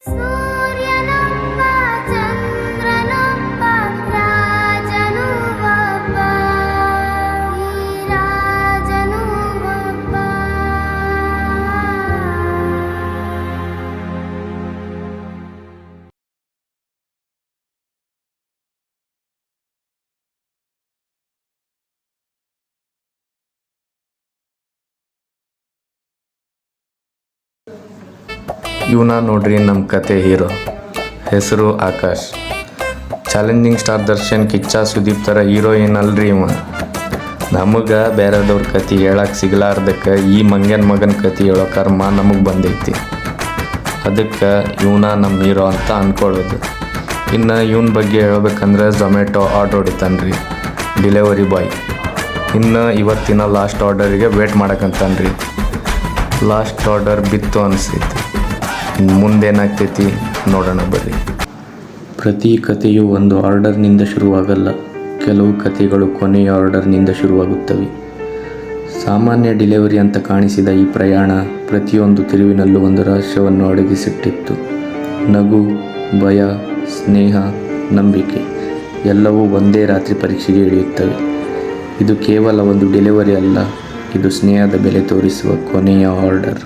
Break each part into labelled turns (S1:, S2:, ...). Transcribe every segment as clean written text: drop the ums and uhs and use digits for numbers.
S1: ಸೂರ್ಯನೊಬ್ಬ ಚಂದ್ರನೊಬ್ಬ ರಾಜನು ಒಬ್ಬ ಈ ರಾಜನು ಒಬ್ಬ.
S2: ಇವನ ನೋಡ್ರಿ ನಮ್ಮ ಕತೆ ಹೀರೋ. ಹೆಸರು ಆಕಾಶ್. ಚಾಲೆಂಜಿಂಗ್ ಸ್ಟಾರ್ ದರ್ಶನ್, ಕಿಚ್ಚ, ಸುದೀಪ್ ಥರ ಹೀರೋಯಿನ್ ಅಲ್ರಿ ಇವ. ನಮಗೆ ಬೇರೆದವ್ರ ಕತೆ ಹೇಳಕ್ಕೆ ಸಿಗಲಾರ್ದಕ್ಕೆ ಈ ಮಂಗ್ಯನ ಮಗನ ಕತೆ ಹೇಳೋ ಕರ್ಮ ನಮಗೆ ಬಂದೈತಿ. ಅದಕ್ಕೆ ಇವನ ನಮ್ಮ ಹೀರೋ ಅಂತ ಅಂದ್ಕೊಳ್ಳೋದು. ಇನ್ನು ಇವನ ಬಗ್ಗೆ ಹೇಳ್ಬೇಕಂದ್ರೆ ಝೊಮ್ಯಾಟೊ ಆರ್ಡ್ರ್ ಹೊಡಿತಾನ್ರಿ, ಡೆಲಿವರಿ ಬಾಯ್. ಇನ್ನು ಇವತ್ತಿನ ಲಾಸ್ಟ್ ಆರ್ಡರಿಗೆ ವೇಟ್ ಮಾಡಕ್ಕಂತಾನ್ರಿ. ಲಾಸ್ಟ್ ಆರ್ಡರ್ ಬಿತ್ತು ಅನಿಸ್ತೈತಿ. ಮುಂದೇನಾಗ್ತೈತಿ ನೋಡೋಣ ಬರ್ರಿ. ಪ್ರತಿ ಕಥೆಯು ಒಂದು ಆರ್ಡರ್ನಿಂದ ಶುರುವಾಗಲ್ಲ. ಕೆಲವು ಕಥೆಗಳು ಕೊನೆಯ ಆರ್ಡರ್ನಿಂದ ಶುರುವಾಗುತ್ತವೆ. ಸಾಮಾನ್ಯ ಡೆಲಿವರಿ ಅಂತ ಕಾಣಿಸಿದ ಈ ಪ್ರಯಾಣ ಪ್ರತಿಯೊಂದು ತಿರುವಿನಲ್ಲೂ ಒಂದು ರಹಸ್ಯವನ್ನು ಅಡಗಿಸಿಟ್ಟಿತ್ತು. ನಗು, ಭಯ, ಸ್ನೇಹ, ನಂಬಿಕೆ ಎಲ್ಲವೂ ಒಂದೇ ರಾತ್ರಿ ಪರೀಕ್ಷೆಗೆ ಇಳಿಯುತ್ತವೆ. ಇದು ಕೇವಲ ಒಂದು ಡೆಲಿವರಿ ಅಲ್ಲ, ಇದು ಸ್ನೇಹದ ಬೆಲೆ ತೋರಿಸುವ ಕೊನೆಯ ಆರ್ಡರ್.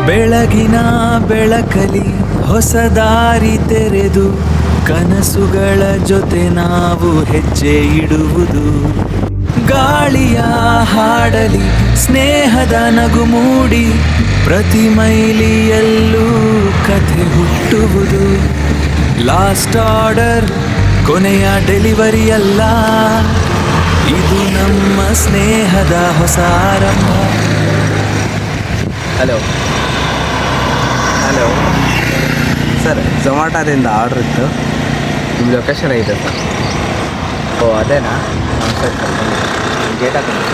S3: ಬೆಳಗಿನ ಬೆಳಕಲಿ ಹೊಸ ದಾರಿ ತೆರೆದು ಕನಸುಗಳ ಜೊತೆ ನಾವು ಹೆಜ್ಜೆ ಇಡುವುದು. ಗಾಳಿಯ ಹಾಡಲಿ ಸ್ನೇಹದ ನಗು ಮೂಡಿ ಪ್ರತಿ ಮೈಲಿಯಲ್ಲೂ ಕಥೆ ಹುಟ್ಟುವುದು. ಲಾಸ್ಟ್ ಆರ್ಡರ್ ಕೊನೆಯ ಡೆಲಿವರಿ ಅಲ್ಲ, ಇದು ನಮ್ಮ ಸ್ನೇಹದ ಹೊಸ ಆರಂಭ.
S4: ಹಲೋ ಹಲೋ ಸರ್, ಝೊಮ್ಯಾಟೋದಿಂದ ಆರ್ಡ್ರ್ ಇತ್ತು. ನಿಮ್ಮ ಲೊಕೇಶನ್ ಐತೆ ಸರ್. ಓ ಅದೇನಾ? ಹಾಂ ಸರ್, ಗೇಟ್ ಹಾಕೊಂಡು.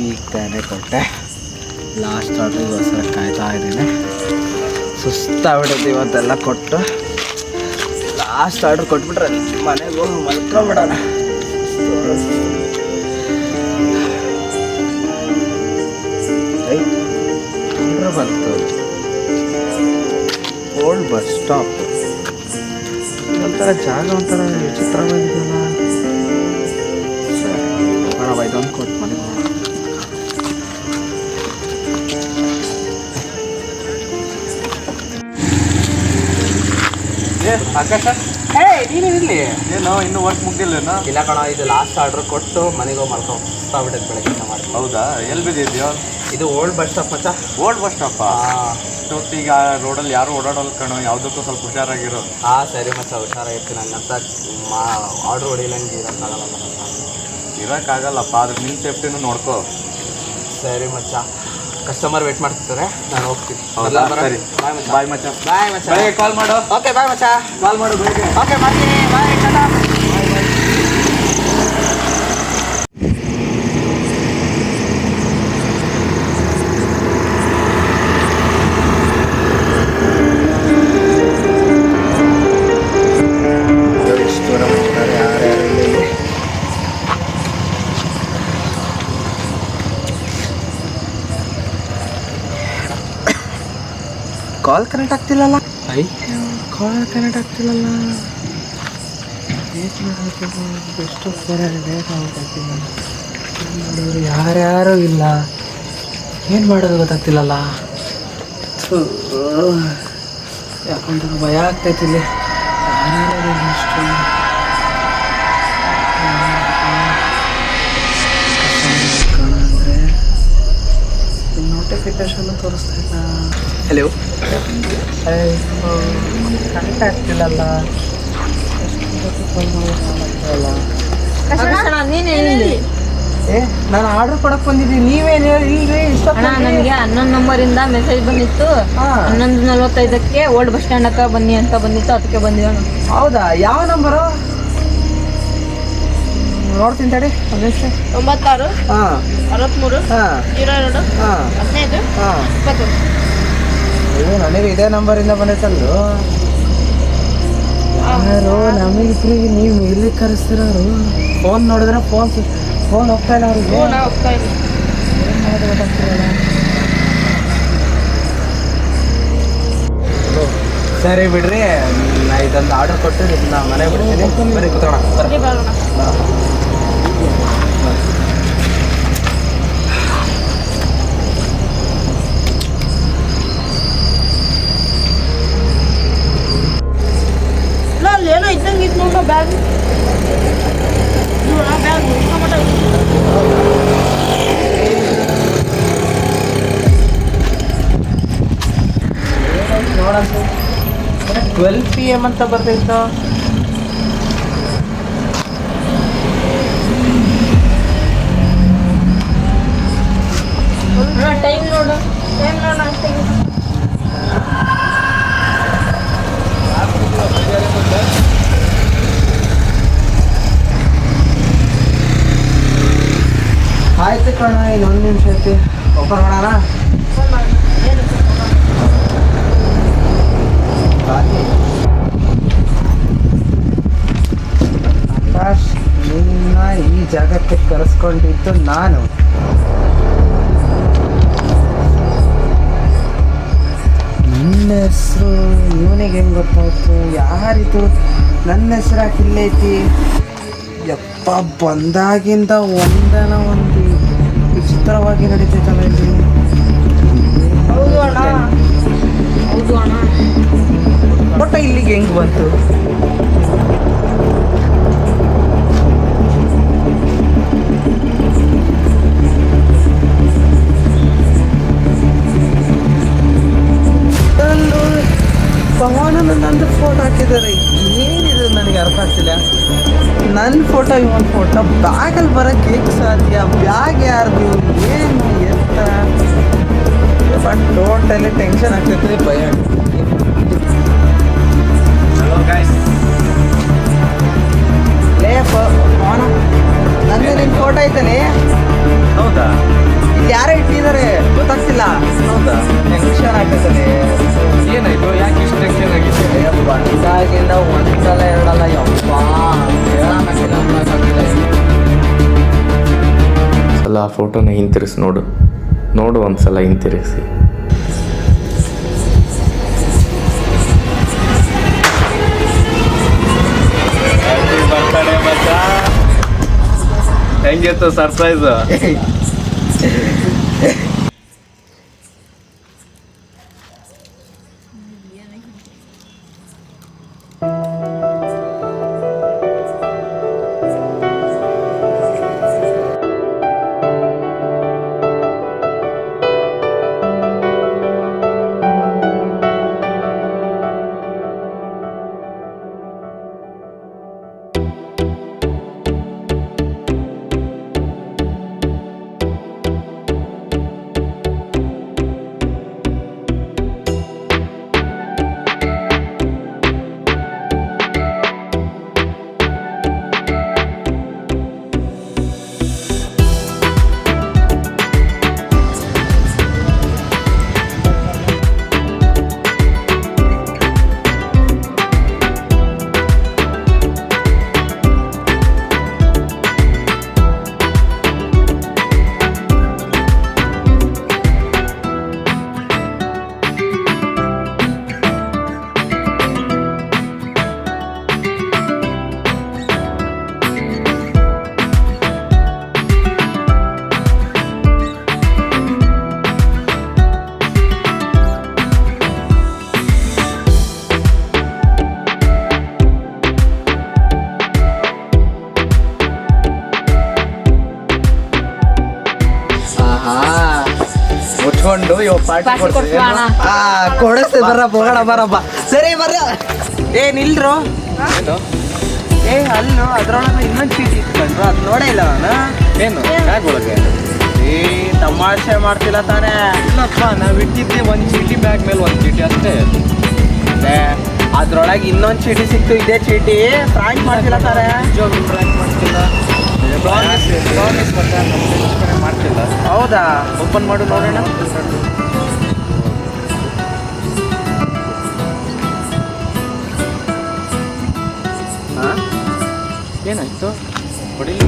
S4: ಈಗ ತಾನೇ ಕೊಟ್ಟೆ. ಲಾಸ್ಟ್ ಆರ್ಡ್ರಿಗೋಸ್ಕರ ಕಾಯ್ತಾ ಇದ್ದೀನಿ. ಸುಸ್ತಾಗ್ಬಿಡುತ್ತೆ ಇವತ್ತೆಲ್ಲ ಕೊಟ್ಟು. ಲಾಸ್ಟ್ ಆರ್ಡ್ರ್ ಕೊಟ್ಬಿಟ್ರೆ ಮನೆಗೆ ಹೋಗಿ ಮಲ್ಕೊಂಬಿಡೋಣ. ಆರ್ಡ್ರ್ ಬಂತು. Old bus stop. ಒಂಥರ ಜಾಗ ಒಂಥರ ವಿಚಿತ್ರವಾಗಿದೆಯಲ್ಲ. ಸರಿ ಬರೋಣ, ಇದೊಂದು ಕೊಟ್ಟು ಮನೆಗೆ ಹೋಗೋಣ. ಆಕಾಶ, ನೀನಿರಲಿ.
S2: ಏನೋ ಇನ್ನೂ ವರ್ಕ್ ಮುಗ್ದಿಲ್ಲೇನೋ?
S4: ಇಲ್ಲ ಕಣ, ಇದು ಲಾಸ್ಟ್ ಆರ್ಡ್ರ್ ಕೊಟ್ಟು ಮನೆಗೆ ಹೋಗಿ ಮಲ್ಕೊಂಬಿಟ್ಟೆ ಬೆಳಗ್ಗೆ ಮಾಡಿ.
S2: ಹೌದಾ? ಎಲ್ಲಿ ಬಿದ್ದಿದ್ಯೋ?
S4: ಇದು ಓಲ್ಡ್ ಬಸ್ ಸ್ಟಾಪ್ ಮಚ್ಚ.
S2: ಓಲ್ಡ್ ಬಸ್ ಸ್ಟಾಪಾ? ಈಗ ರೋಡಲ್ಲಿ ಯಾರು ಓಡಾಡೋಲ್ಲ ಕಣೋ, ಯಾವುದಕ್ಕೂ ಸ್ವಲ್ಪ ಹುಷಾರಾಗಿರೋ.
S4: ಹಾಂ ಸರಿ ಮಚ್ಚ, ಹುಷಾರಾಗಿರ್ತೀನಿ. ಹಂಗಂತ ಆರ್ಡ್ರ್ ಹೊಡಿಯಲ್ಲಂಗೆ ಇರೋಕ್ಕಾಗಲ್ಲ ಮಚ್ಚ.
S2: ಇರೋಕ್ಕಾಗಲ್ಲಪ್ಪ, ಆದ್ರೆ ನಿನ್ನ ಸೇಫ್ಟಿನೂ ನೋಡ್ಕೋ.
S4: ಸರಿ ಮಚ್ಚ, ಕಸ್ಟಮರ್ ವೇಟ್ ಮಾಡ್ತಿರ್ತಾರೆ, ನಾನು ಹೋಗ್ತೀನಿ.
S2: ಸರಿ, ಬಾಯ್ ಮಚ್ಚ.
S4: ಬಾಯ್ ಮಚ್ಚ.
S2: ಕಾಲ್ ಮಾಡು.
S4: ಓಕೆ ಬಾಯ್ ಮಚ್ಚ.
S2: ಕಾಲ್ ಮಾಡು ಬೆಳಿಗ್ಗೆ.
S4: ಓಕೆ ಮಾಡ್ತೀನಿ. Bye tata. ಕಾಲ್ ಕನೆಕ್ಟ್ ಆಗ್ತಿಲ್ಲಲ್ಲ. ಕಾಲ್ ಕನೆಕ್ಟ್ ಆಗ್ತಿಲ್ಲಲ್ಲ. ವೇಟ್ ಮಾಡಬೇಕು. ಎಷ್ಟು ಲೇಟ್ ಆಗ್ಬಿಟ್ಟು ಮಾಡಿದ್ರು, ಯಾರ್ಯಾರೂ ಇಲ್ಲ. ಏನು ಮಾಡೋದು ಗೊತ್ತಾಗ್ತಿಲ್ಲಲ್ಲ. ಯಾಕಂದ್ರೆ ಭಯ ಆಗ್ತೈತಿ ಇಲ್ಲಿ. ಯಾರ್ಯಾರು ಇಷ್ಟು ಅಂದರೆ ನೋಟಿಫಿಕೇಶನ್ ತೋರಿಸ್ತಾ ಇಲ್ಲ. ಹಲೋ ಕರೆಕ್ಟ್ ಆಗ್ತಿಲ್ಲಲ್ಲ ಏ ನಾನು ಆರ್ಡರ್ ಕೊಡಕ್ ಬಂದಿದ್ದೀನಿ ನೀವೇನು ಇಲ್ರಿ
S5: ಅಣ್ಣ ನನಗೆ 11 ನಂಬರಿಂದ ಮೆಸೇಜ್ ಬಂದಿತ್ತು. 11:45ಕ್ಕೆ ಓಲ್ಡ್ ಬಸ್ ಸ್ಟ್ಯಾಂಡ್ ಹತ್ರ ಬನ್ನಿ ಅಂತ ಬಂದಿತ್ತು, ಅದಕ್ಕೆ ಬಂದಿವಿ ಅಣ್ಣ.
S4: ಹೌದಾ ಯಾವ ನಂಬರು ನೋಡ್ತೀನಿ ತಡಿ ಒಂದು ನಿಮಿಷ.
S5: 96
S4: ಹಾಂ
S5: 63
S4: ಹಾಂ
S5: 02
S4: ಹಾಂ
S5: 15
S4: ಹಾಂ
S5: 20.
S4: ಇದು ನನಗೆ ಇದೇ ನಂಬರಿಂದ ಬಂದೈತಲ್ಲು. ಯಾರು ನಮಗೆ ಫ್ರೀ ನೀವು ಇಲ್ಲಿ ಕರೆಸ್ತಿರೋರು? ಫೋನ್ ನೋಡಿದ್ರೆ ಫೋನ್ ಹೋಗ್ತಾ ಇಲ್ಲ ಅವ್ರಿಗೆ.
S5: ಹೋಗ್ತಾ ಇಲ್ಲ.
S4: ಏನು ಮಾಡೋದು ಗೊತ್ತಾಗ್ತಿರಲ್ಲ. ಸರಿ ಬಿಡ್ರಿ, ನಾ ಇದೊಂದು ಆರ್ಡರ್ ಕೊಟ್ಟು ಇದನ್ನ ಮನೆ ಬಿಡ್ತೀನಿ. ಬರೀ ಕೂತ್ಕೋಣ
S5: ಬನ್ನಿ ಬರೋಣ. ಅಲ್ಲಿ ಏನೋ ಇದ್ದಂಗೆ ಇತ್ತು ನೋಡ ಬ್ಯಾಗ್. ಬ್ಯಾಗ್
S4: ನೋಡಂತ 12 PM ಅಂತ ಬರ್ತೈತ.
S5: ಟೈಮ್ ನೋಡು ಅಷ್ಟೇ.
S4: ಆಯ್ತು ಕಣ, ಇನ್ನೊಂದು ನಿಮಿಷ ಐತಿ. ಓಪನ್ ಮಾಡೋಣ. ಆಕಾಶ್, ನಿನ್ನ ಈ ಜಾಗಕ್ಕೆ ಕರೆಸ್ಕೊಂಡಿದ್ದು ನಾನು. ನಿನ್ನ ಹೆಸರು ಇವನಿಗೆ ಹೆಂಗೆ ಗೊತ್ತಾಯ್ತು? ಯಾರಿದು? ನನ್ನ ಹೆಸರು ಯಾಕೆ ಇಲ್ಲೈತಿ? ಯಪ್ಪ, ಬಂದಾಗಿಂದ ಒಂದನ ಒಂದು ವಿಚಿತ್ರವಾಗಿ ನಡೀತೈತಲ್ಲ ಇಲ್ಲಿ.
S5: ಹೌದು ಅಣ್ಣ.
S4: ಒಟ್ಟ ಇಲ್ಲಿಗೆ ಹೆಂಗೆ ಬಂತು? ಪವನನ ನಂದು ಫೋಟೋ ಹಾಕಿದ್ದಾರೆ. ಏನಿದು ನನಗೆ ಅರ್ಥ ಆಗ್ತಿಲ್ಲ. ನನ್ನ ಫೋಟೋ ಇವನ್ ಫೋಟೋ ಬ್ಯಾಗಲ್ಲಿ ಬರೋಕ್ಕೆ ಹೇಗೆ ಸಾಧ್ಯ? ಬ್ಯಾಗ್ ಯಾರ್ದು? ಏನು ಎತ್ತ? ಬಟ್ ಟೋಟಲಿ ಟೆನ್ಷನ್ ಆಗ್ತೈತೆ, ಭಯ ಆಗ್ತೈತೆ. ಲೇ ಪವನ, ನಂದು ನಿನ್ನ ಫೋಟೋ ಐತಲೇ.
S2: ಹೌದಾ?
S4: ಇಲ್ಲಿ ಯಾರೋ ಇಟ್ಟಿದ್ದಾರೆ, ಗೊತ್ತಾಗ್ತಿಲ್ಲ.
S2: ಹೌದಾ?
S4: ಟೆನ್ಷನ್ ಆಗ್ತೈತಲೇ.
S2: ಏನಾಯ್ತು? ಯಾಕೆ ಇಷ್ಟು ಟೆನ್ಷನ್ ಆಗಿದೆ?
S4: ಬಂದಾಗಿಂದ ಒಂದಲ್ಲ ಎರಡಲ್ಲ, ಯಪ್ಪ ಹೇಳಕ್ಕಾಗಿಲ್ಲ.
S2: ಸಲ ಆ ಫೋಟೋನ ಹಿಂತಿರಿಸಿ ನೋಡು ಒಂದ್ಸಲ ಹಿಂತಿರುಗಿಸಿ. ಹೆಂಗಿತ್ತು ಸರ್ಪ್ರೈಸ್?
S5: ಪಾರ್ಟಿ ಕೊಡ್ತೀವ ಅಣ್ಣ.
S4: ಕೊಡಿಸ್ತೆ ಬರಪ್ಪ ಹೋಗೋಣ ಬರಪ್ಪ. ಸರಿ ಬರ್ರ. ಏ ನಿಲ್ರು. ಏ ಅಲ್ಲೋ ಅದ್ರೊಳಗೆ ಇನ್ನೊಂದು ಚೀಟಿ ಇಟ್ಕೊಂಡ್ರು ಅದು ನೋಡೇ ಇಲ್ಲ ನಾನು.
S6: ಏನು ಬ್ಯಾಗ್ ಒಳಗೆ
S4: ಏ ತಮಾಷೆ ಮಾಡ್ತಿಲ್ಲ ತಾನೇ?
S6: ಇಲ್ಲಪ್ಪ ನಾವು ಇಟ್ಟಿದ್ದೆ ಒಂದು ಚೀಟಿ ಬ್ಯಾಗ್ ಮೇಲೆ ಒಂದು ಚೀಟಿ ಅಷ್ಟೇ.
S4: ಅದ್ರೊಳಗೆ ಇನ್ನೊಂದು ಚೀಟಿ ಸಿಕ್ತು, ಇದೇ ಚೀಟಿ. ಫ್ರಾಂಕ್ ಮಾಡ್ತಿಲ್ಲ ತಾನೇ?
S6: ಫ್ರಾಂಕ್ ಮಾಡ್ತಿಲ್ಲ, ಪ್ರಾಮಿಸ್ ಮಾಡ್ತಿಲ್ಲ.
S4: ಹೌದಾ? ಓಪನ್ ಮಾಡು ನೋಡೋಣ.
S6: ಏನಾಯ್ತು ಹೊಡಿಲಿ?